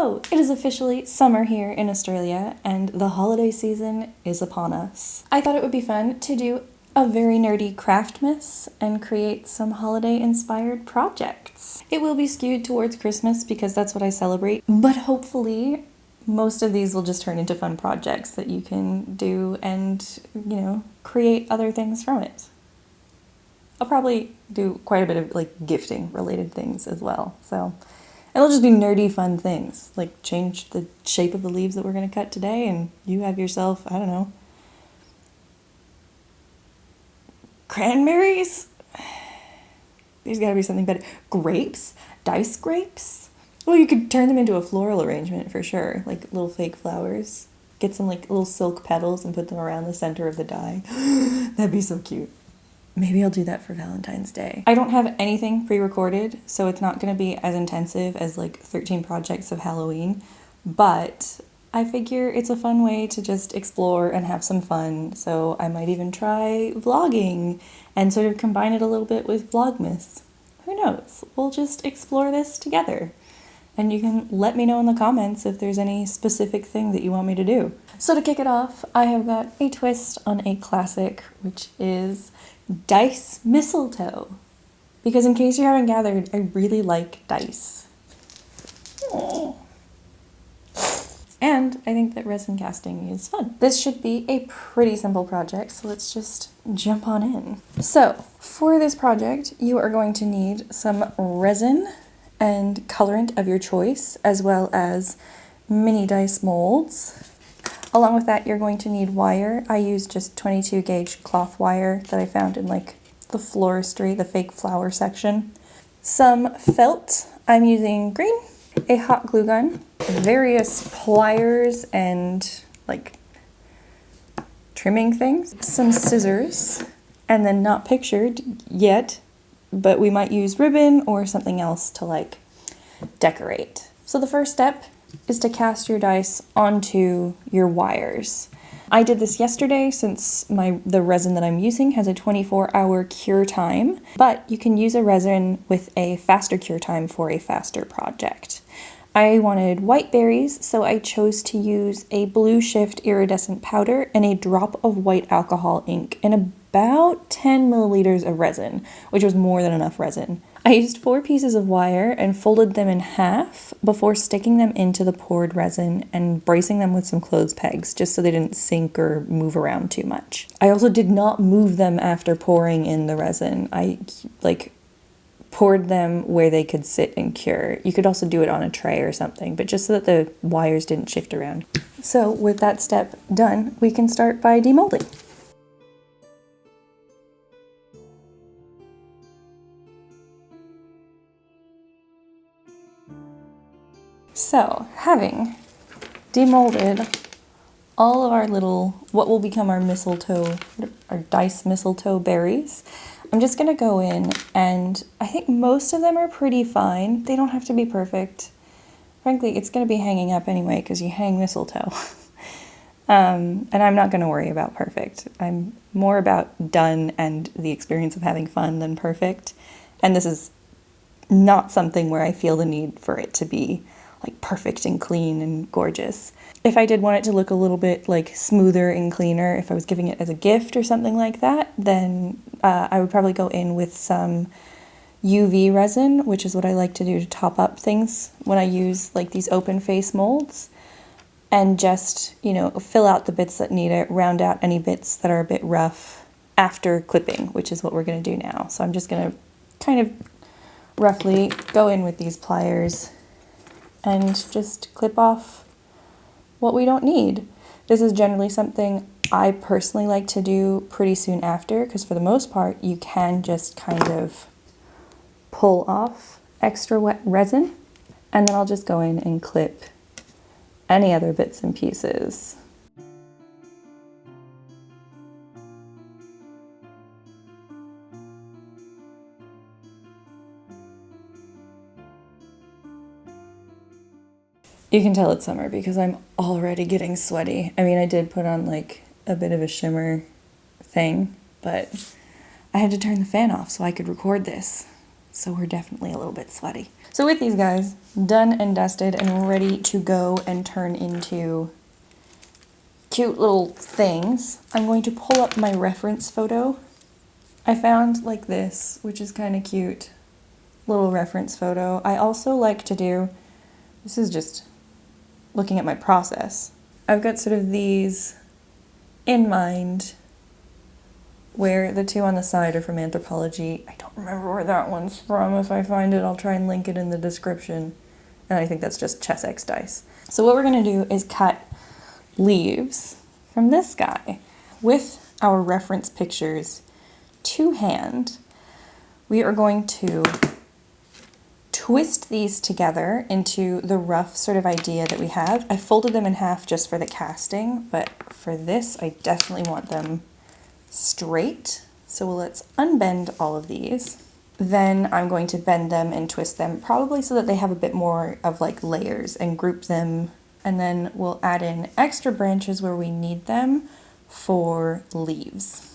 So, it is officially summer here in Australia, and the holiday season is upon us. I thought it would be fun to do a very nerdy craftmas and create some holiday-inspired projects. It will be skewed towards Christmas because that's what I celebrate, but hopefully most of these will just turn into fun projects that you can do and, create other things from it. I'll probably do quite a bit of gifting related things as well, so it'll just be nerdy fun things, like change the shape of the leaves that we're going to cut today and you have yourself, I don't know, cranberries? There's got to be something better. Grapes? Dice grapes? Well, you could turn them into a floral arrangement for sure, like little fake flowers. Get some little silk petals and put them around the center of the die. That'd be so cute. Maybe I'll do that for Valentine's Day. I don't have anything pre-recorded, so it's not going to be as intensive as 13 projects of Halloween, but I figure it's a fun way to just explore and have some fun, so I might even try vlogging and sort of combine it a little bit with Vlogmas. Who knows? We'll just explore this together. And you can let me know in the comments if there's any specific thing that you want me to do. So to kick it off, I have got a twist on a classic, which is dice mistletoe. Because in case you haven't gathered, I really like dice. Aww. And I think that resin casting is fun. This should be a pretty simple project, so let's just jump on in. So, for this project, you are going to need some resin and colorant of your choice, as well as mini dice molds. Along with that, you're going to need wire. I used just 22 gauge cloth wire that I found in the floristry, the fake flower section. Some felt. I'm using green, a hot glue gun, various pliers and trimming things, some scissors, and then not pictured yet, but we might use ribbon or something else to decorate. So the first step is to cast your dice onto your wires. I did this yesterday since the resin that I'm using has a 24-hour cure time, but you can use a resin with a faster cure time for a faster project. I wanted white berries, so I chose to use a Blue Shift iridescent powder and a drop of white alcohol ink and about 10 milliliters of resin, which was more than enough resin. I used 4 pieces of wire and folded them in half before sticking them into the poured resin and bracing them with some clothes pegs just so they didn't sink or move around too much. I also did not move them after pouring in the resin. I poured them where they could sit and cure. You could also do it on a tray or something, but just so that the wires didn't shift around. So with that step done, we can start by demolding. So, having demolded all of our what will become our mistletoe, our dice mistletoe berries, I'm just gonna go in and I think most of them are pretty fine. They don't have to be perfect. Frankly, it's gonna be hanging up anyway because you hang mistletoe. And I'm not gonna worry about perfect. I'm more about done and the experience of having fun than perfect. And this is not something where I feel the need for it to be perfect and clean and gorgeous. If I did want it to look a little bit smoother and cleaner, if I was giving it as a gift or something like that, then I would probably go in with some UV resin, which is what I like to do to top up things when I use these open face molds, and just, fill out the bits that need it, round out any bits that are a bit rough after clipping, which is what we're going to do now. So I'm just going to kind of roughly go in with these pliers and just clip off what we don't need. This is generally something I personally like to do pretty soon after, because for the most part you can just kind of pull off extra wet resin, and then I'll just go in and clip any other bits and pieces. You can tell it's summer because I'm already getting sweaty. I mean, I did put on a bit of a shimmer thing, but I had to turn the fan off so I could record this. so we're definitely a little bit sweaty. So with these guys done and dusted and ready to go and turn into cute little things, I'm going to pull up my reference photo. I found like this, which is kind of cute, little reference photo. I also like to do, this is just looking at my process. I've got sort of these in mind, where the two on the side are from Anthropology. I don't remember where that one's from. If I find it, I'll try and link it in the description. And I think that's just Chessex dice. So what we're gonna do is cut leaves from this guy with our reference pictures to hand. We are going to twist these together into the rough sort of idea that we have. I folded them in half just for the casting, but for this, I definitely want them straight. So let's unbend all of these. Then I'm going to bend them and twist them, probably so that they have a bit more of like layers, and group them. And then we'll add in extra branches where we need them for leaves.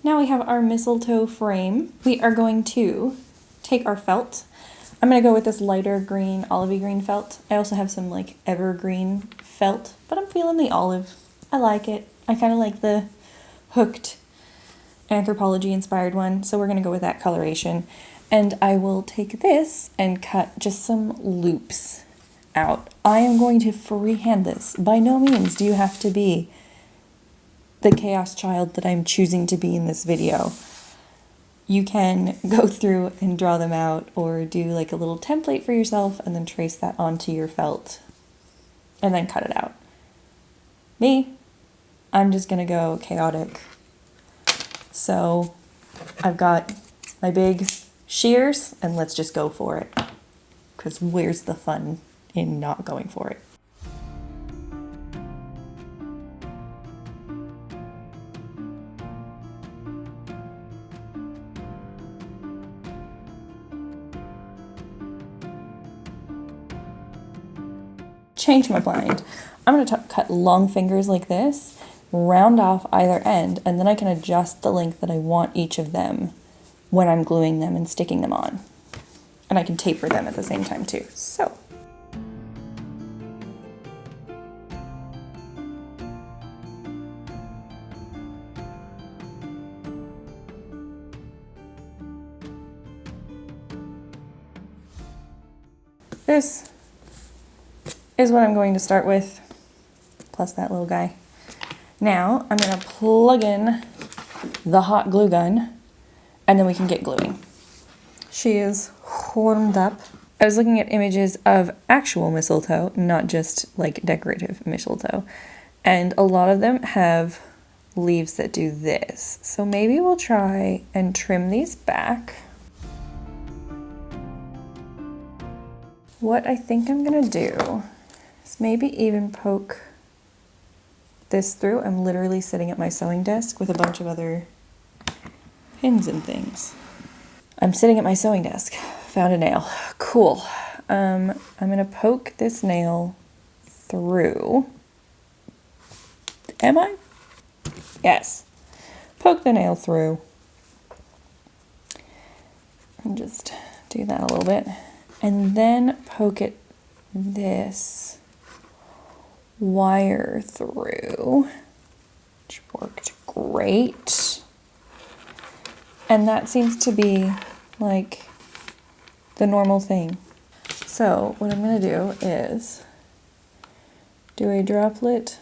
Now we have our mistletoe frame. We are going to take our felt. I'm gonna go with this lighter green, olivey green felt. I also have some like evergreen felt, but I'm feeling the olive. I like it. I kind of like the hooked Anthropology inspired one, so we're gonna go with that coloration. And I will take this and cut just some loops out. I am going to freehand this. By no means do you have to be the chaos child that I'm choosing to be in this video. You can go through and draw them out, or do like a little template for yourself and then trace that onto your felt and then cut it out. Me, I'm just gonna go chaotic. So I've got my big shears and let's just go for it, because where's the fun in not going for it? Change my mind. I'm going to cut long fingers like this, round off either end, and then I can adjust the length that I want each of them when I'm gluing them and sticking them on. And I can taper them at the same time too. So. This is what I'm going to start with, plus that little guy. Now I'm going to plug in the hot glue gun, and then we can get gluing. She is warmed up. I was looking at images of actual mistletoe, not just like decorative mistletoe, and a lot of them have leaves that do this. So maybe we'll try and trim these back. What I think I'm gonna do is maybe even poke this through. I'm literally sitting at my sewing desk with a bunch of other pins and things. I'm sitting at my sewing desk, found a nail, cool. I'm gonna poke this nail through. Am I? Yes. Poke the nail through. And just do that a little bit. And then poke it this wire through, which worked great. And that seems to be like the normal thing. So what I'm gonna do is do a droplet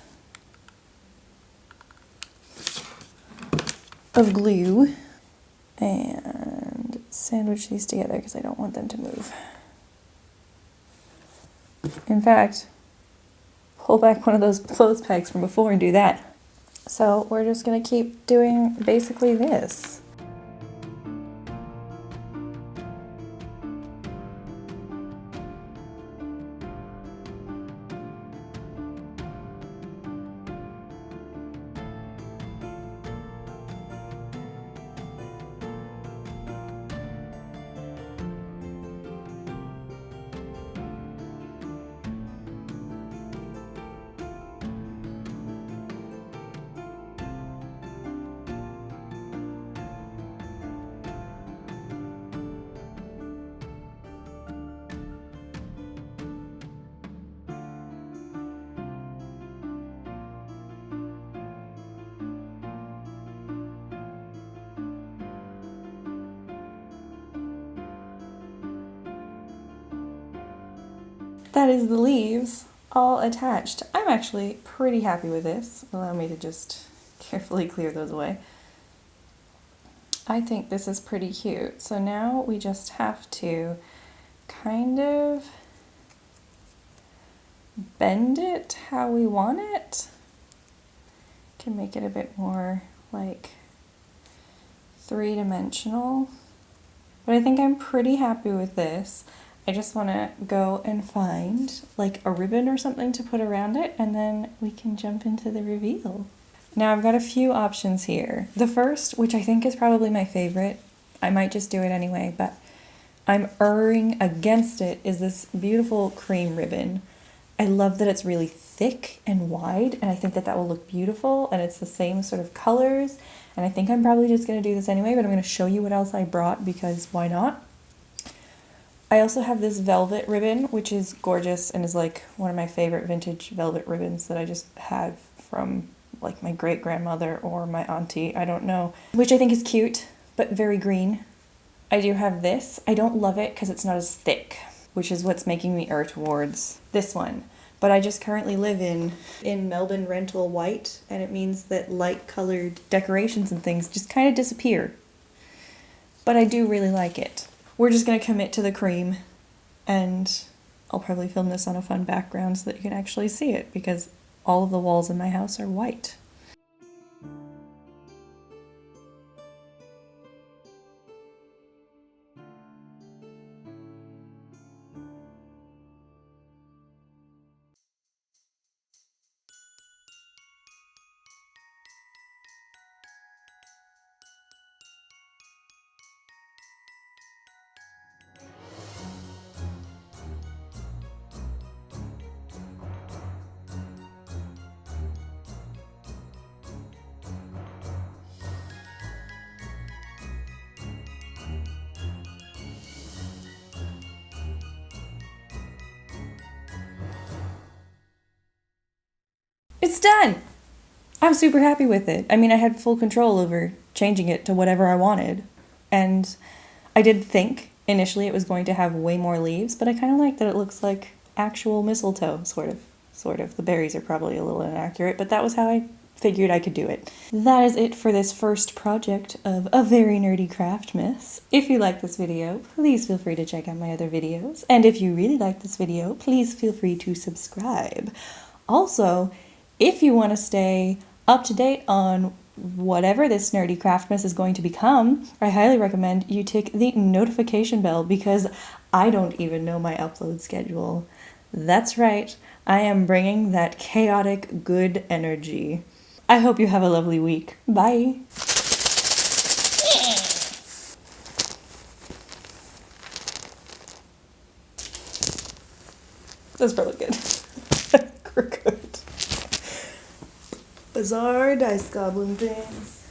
of glue and sandwich these together because I don't want them to move. In fact, pull back one of those clothes pegs from before and do that. So we're just gonna keep doing basically this. that is the leaves all attached. I'm actually pretty happy with this. Allow me to just carefully clear those away. I think this is pretty cute. So now we just have to kind of bend it how we want it. Can make it a bit more like three-dimensional. But I think I'm pretty happy with this. I just want to go and find like a ribbon or something to put around it, and then we can jump into the reveal. Now I've got a few options here. The first, which I think is probably my favorite, I might just do it anyway, but I'm erring against it, is this beautiful cream ribbon. I love that it's really thick and wide, and I think that that will look beautiful, and it's the same sort of colors, and I think I'm probably just going to do this anyway, but I'm going to show you what else I brought because why not? I also have this velvet ribbon, which is gorgeous and is like one of my favorite vintage velvet ribbons that I just have from like my great-grandmother or my auntie, I don't know, which I think is cute, but very green. I do have this. I don't love it because it's not as thick, which is what's making me err towards this one. But I just currently live in Melbourne rental white, and it means that light-colored decorations and things just kind of disappear. But I do really like it. We're just going to commit to the cream, and I'll probably film this on a fun background so that you can actually see it, because all of the walls in my house are white. It's done! I'm super happy with it. I mean, I had full control over changing it to whatever I wanted. And I did think initially it was going to have way more leaves, but I kind of like that it looks like actual mistletoe, sort of. The berries are probably a little inaccurate, but that was how I figured I could do it. That is it for this first project of A Very Nerdy Craftmas. If you like this video, please feel free to check out my other videos. And if you really like this video, please feel free to subscribe. Also, if you want to stay up to date on whatever this nerdy craftmas is going to become, I highly recommend you tick the notification bell because I don't even know my upload schedule. That's right, I am bringing that chaotic good energy. I hope you have a lovely week. Bye! That's probably good. We're good. Bizarre dice goblin things.